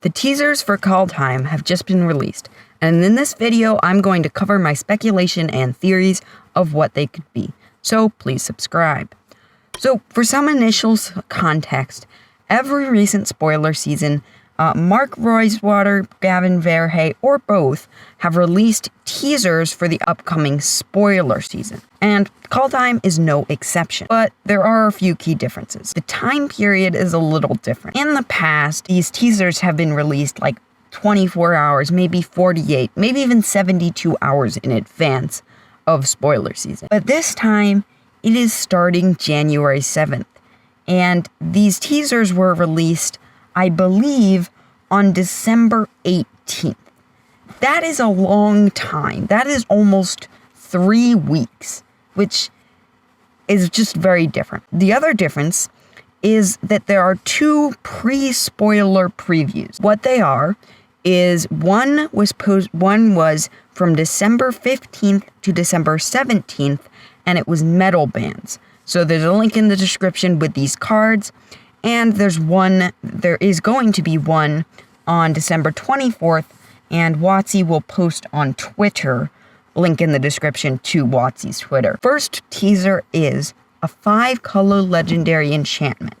The teasers for Kaldheim have just been released, and in this video I'm going to cover my speculation and theories of what they could be, so please subscribe. So for some initial context, every recent spoiler season, Mark Rosewater, Gavin Verhey, or both have released teasers for the upcoming spoiler season, and Kaldheim is no exception. But there are a few key differences. The time period is a little different. In the past, these teasers have been released like 24 hours, maybe 48, maybe even 72 hours in advance of spoiler season. But this time, it is starting January 7th, and these teasers were released, I believe, on December 18th. That is a long time. That is almost 3 weeks, which is just very different. The other difference is that there are two pre-spoiler previews. What they are is one was from December 15th to December 17th, and it was metal bands. So there's a link in the description with these cards, and there is going to be one on December 24th, and WotC will post on Twitter, link in the description to WotC's Twitter. First teaser is a 5-color legendary enchantment.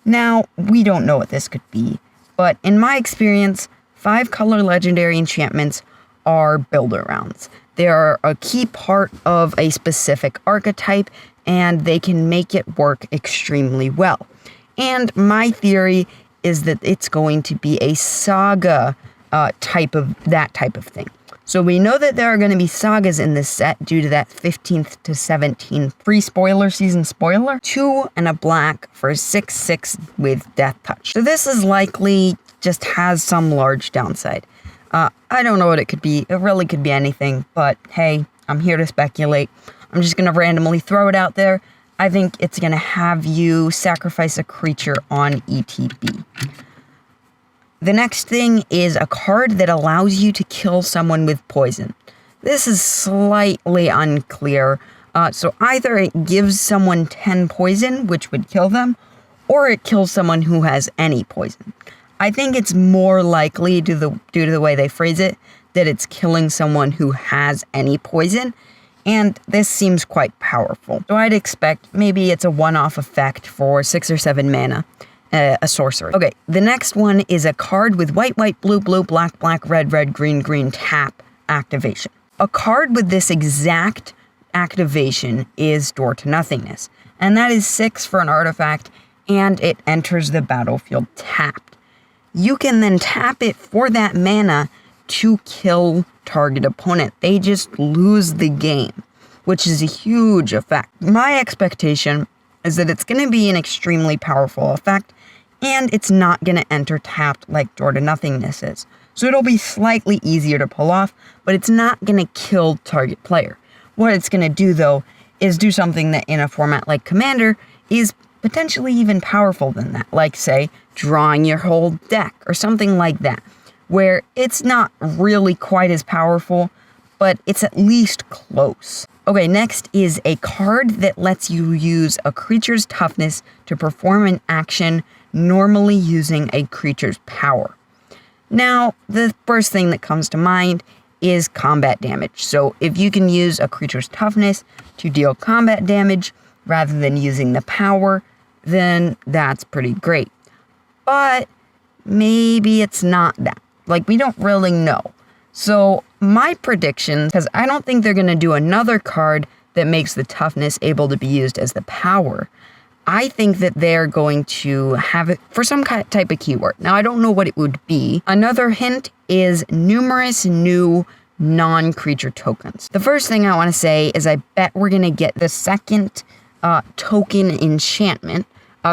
Now, we don't know what this could be, but in my experience, 5-color legendary enchantments are builder rounds. They are a key part of a specific archetype, and they can make it work extremely well. And my theory is that it's going to be a saga type of thing. So we know that there are going to be sagas in this set due to that 15th to 17th pre-spoiler season spoiler. 2 and a black for 6/6 with Death Touch. So this is likely just has some large downside. I don't know what it could be. It really could be anything, but hey, I'm here to speculate. I'm just going to randomly throw it out there. I think it's going to have you sacrifice a creature on ETB. The next thing is a card that allows you to kill someone with poison. This is slightly unclear. So either it gives someone 10 poison, which would kill them, or it kills someone who has any poison. I think it's more likely, due to the way they phrase it, that it's killing someone who has any poison, and this seems quite powerful. So I'd expect maybe it's a one-off effect for 6 or 7 mana, a sorcery. Okay, the next one is a card with white, white, blue, blue, black, black, red, red, green, green, tap activation. A card with this exact activation is Door to Nothingness, and that is 6 for an artifact, and it enters the battlefield tapped. You can then tap it for that mana to kill target opponent. They just lose the game, which is a huge effect. My expectation is that it's going to be an extremely powerful effect, and it's not going to enter tapped like Door to Nothingness is. So it'll be slightly easier to pull off, but it's not going to kill target player. What it's going to do, though, is do something that in a format like Commander is potentially even powerful than that, like, say, drawing your whole deck or something like that, where it's not really quite as powerful, but it's at least close. Okay, next is a card that lets you use a creature's toughness to perform an action normally using a creature's power. Now, the first thing that comes to mind is combat damage. So if you can use a creature's toughness to deal combat damage rather than using the power, then that's pretty great. But maybe it's not that. Like, we don't really know. So my prediction, because I don't think they're going to do another card that makes the toughness able to be used as the power. I think that they're going to have it for some type of keyword. Now, I don't know what it would be. Another hint is numerous new non-creature tokens. The first thing I want to say is I bet we're going to get the second token enchantment.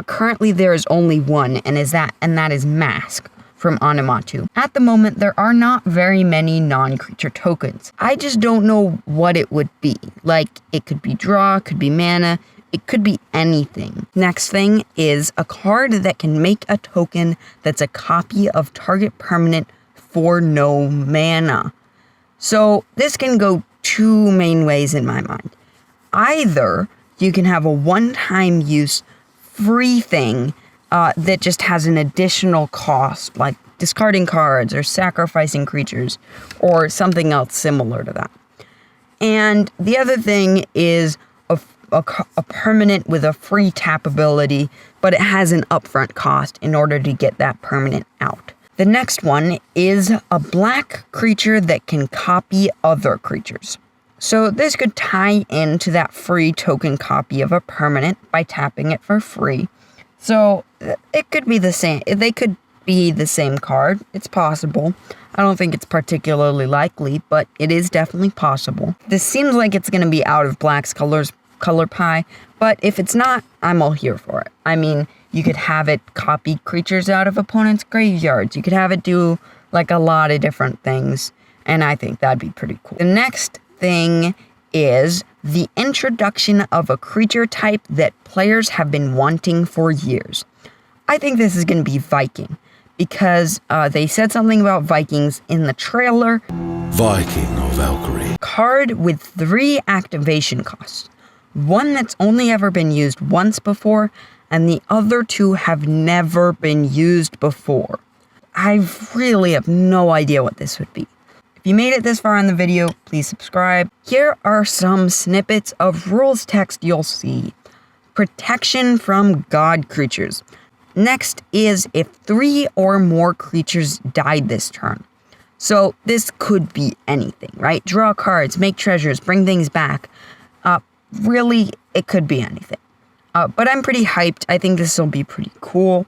Currently, there is only one, and that is Mask from Onimatu. At the moment, there are not very many non-creature tokens. I just don't know what it would be. Like, it could be draw, could be mana, it could be anything. Next thing is a card that can make a token that's a copy of target permanent for no mana. So this can go two main ways in my mind. Either you can have a one-time use free thing that just has an additional cost, like discarding cards or sacrificing creatures or something else similar to that. And the other thing is a permanent with a free tap ability, but it has an upfront cost in order to get that permanent out. The next one is a black creature that can copy other creatures. So this could tie into that free token copy of a permanent by tapping it for free. So it could be the same. They could be the same card. It's possible. I don't think it's particularly likely, but it is definitely possible. This seems like it's going to be out of Black's color pie, but if it's not, I'm all here for it. I mean, you could have it copy creatures out of opponents' graveyards. You could have it do like a lot of different things, and I think that'd be pretty cool. The next thing is the introduction of a creature type that players have been wanting for years. I think this is going to be Viking, because they said something about Vikings in the trailer. Viking or Valkyrie. Card with 3 activation costs. One that's only ever been used once before, and the other 2 have never been used before. I really have no idea what this would be. If you made it this far in the video, please subscribe. Here are some snippets of rules text you'll see. Protection from god creatures. Next is if 3 or more creatures died this turn. So this could be anything, right? Draw cards, make treasures, bring things back. Really, it could be anything. But I'm pretty hyped. I think this will be pretty cool.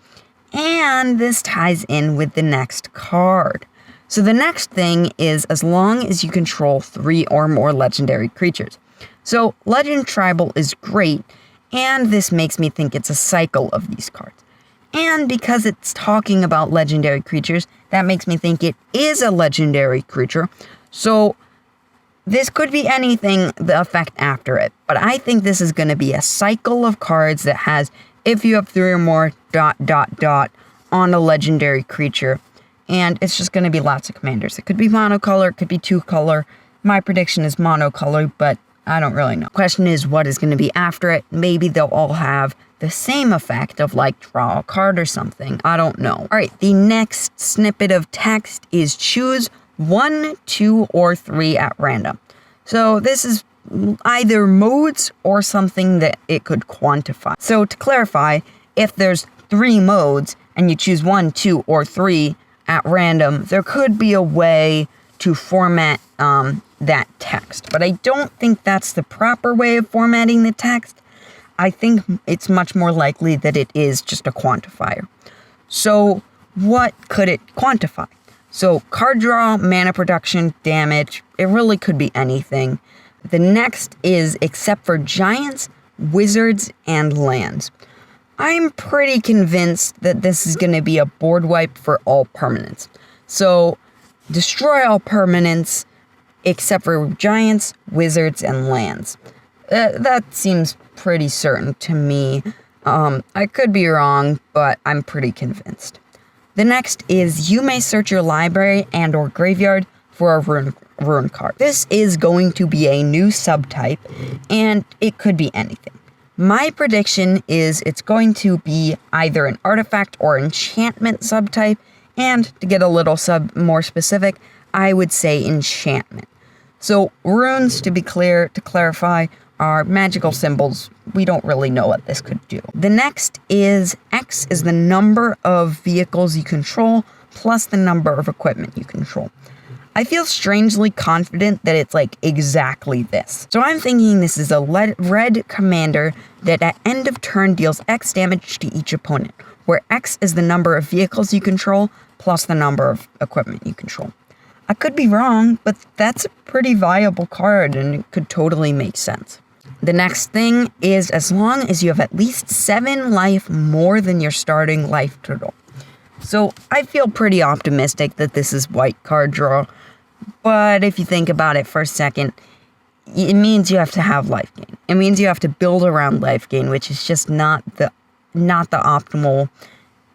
And this ties in with the next card. So the next thing is as long as you control 3 or more legendary creatures. So Legend Tribal is great, and this makes me think it's a cycle of these cards. And because it's talking about legendary creatures, that makes me think it is a legendary creature. So this could be anything, the effect after it. But I think this is going to be a cycle of cards that has, if you have 3 or more ... on a legendary creature. And it's just going to be lots of commanders. It could be monocolor, it could be 2-color. My prediction is monocolor, but I don't really know. Question is, what is going to be after it? Maybe they'll all have the same effect of like draw a card or something. I don't know. All right, the next snippet of text is choose 1, 2, or 3 at random. So this is either modes or something that it could quantify. So to clarify, if there's 3 modes and you choose 1, 2, or 3 at random, there could be a way to format that text. But I don't think that's the proper way of formatting the text. I think it's much more likely that it is just a quantifier. So what could it quantify? So card draw, mana production, damage, it really could be anything. The next is except for giants, wizards, and lands. I'm pretty convinced that this is going to be a board wipe for all permanents. So destroy all permanents except for giants, wizards, and lands. That seems pretty certain to me. I could be wrong, but I'm pretty convinced. The next is you may search your library and or graveyard for a rune card. This is going to be a new subtype, and it could be anything. My prediction is it's going to be either an artifact or enchantment subtype, and to get a little more specific, I would say enchantment. So runes, to be clear, to clarify, are magical symbols. We don't really know what this could do. The next is X is the number of vehicles you control plus the number of equipment you control. I feel strangely confident that it's like exactly this. So I'm thinking this is a red commander that at end of turn deals X damage to each opponent, where X is the number of vehicles you control plus the number of equipment you control. I could be wrong, but that's a pretty viable card and it could totally make sense. The next thing is as long as you have at least 7 life more than your starting life total. So I feel pretty optimistic that this is white card draw, but if you think about it for a second, it means you have to have life gain. It means you have to build around life gain, which is just not the optimal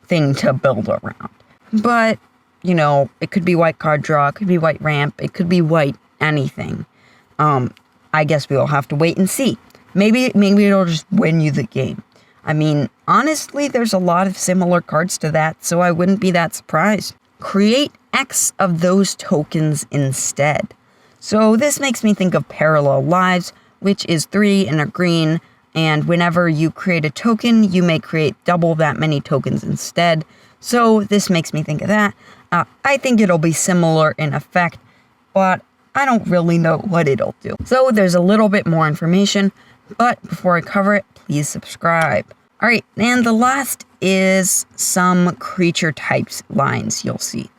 thing to build around. But, you know, it could be white card draw, it could be white ramp, it could be white anything. I guess we'll have to wait and see. Maybe it'll just win you the game. I mean, honestly, there's a lot of similar cards to that, so I wouldn't be that surprised. create X of those tokens instead. So this makes me think of parallel lives, which is 3 and a green, and whenever you create a token, you may create double that many tokens instead. So this makes me think of that. I think it'll be similar in effect, but I don't really know what it'll do. So there's a little bit more information, but before I cover it, please subscribe. Alright, and the last is some creature types lines you'll see.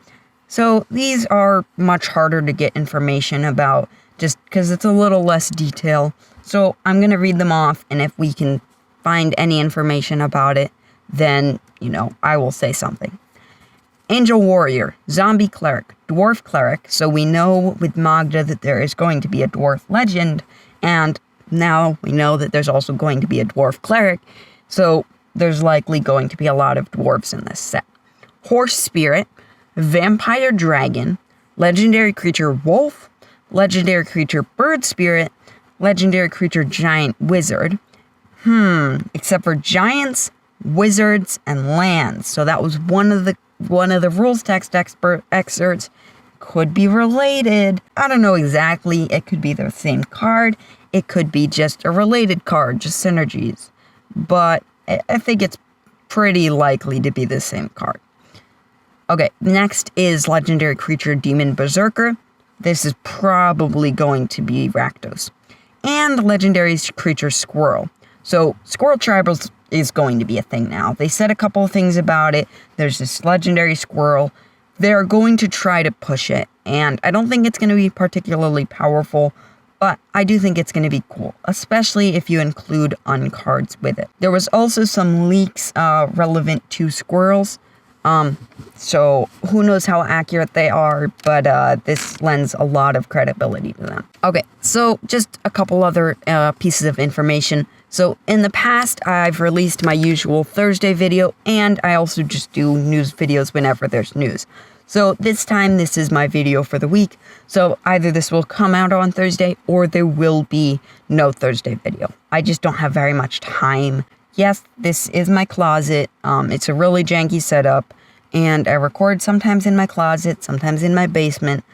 So these are much harder to get information about just because it's a little less detail. So I'm going to read them off, and if we can find any information about it, then, I will say something. Angel Warrior, Zombie Cleric, Dwarf Cleric, so we know with Magda that there is going to be a Dwarf Legend, and now we know that there's also going to be a Dwarf Cleric, so there's likely going to be a lot of dwarves in this set. Horse Spirit, Vampire Dragon, Legendary Creature Wolf, Legendary Creature Bird Spirit, Legendary Creature Giant Wizard. Except for giants, wizards, and lands. So that was one of the rules text excerpts. Could be related. I don't know exactly. It could be the same card. It could be just a related card, just synergies. But I think it's pretty likely to be the same card. Okay, next is Legendary Creature Demon Berserker. This is probably going to be Rakdos. And Legendary Creature Squirrel. So, Squirrel Tribals is going to be a thing now. They said a couple of things about it. There's this Legendary Squirrel. They're going to try to push it. And I don't think it's going to be particularly powerful, but I do think it's going to be cool, especially if you include uncards with it. There was also some leaks relevant to squirrels. So who knows how accurate they are, but this lends a lot of credibility to them. Okay, so just a couple other pieces of information. So in the past, I've released my usual Thursday video, and I also just do news videos whenever there's news. So this time, this is my video for the week. So either this will come out on Thursday, or there will be no Thursday video. I just don't have very much time. Yes, this is my closet. It's a really janky setup, and I record sometimes in my closet, sometimes in my basement.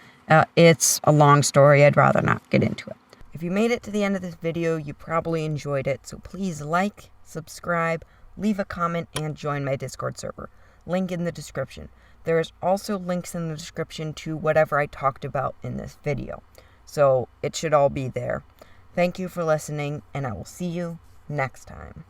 It's a long story. I'd rather not get into it. If you made it to the end of this video, you probably enjoyed it, so please like, subscribe, leave a comment, and join my Discord server. Link in the description. There is also links in the description to whatever I talked about in this video, so it should all be there. Thank you for listening, and I will see you next time.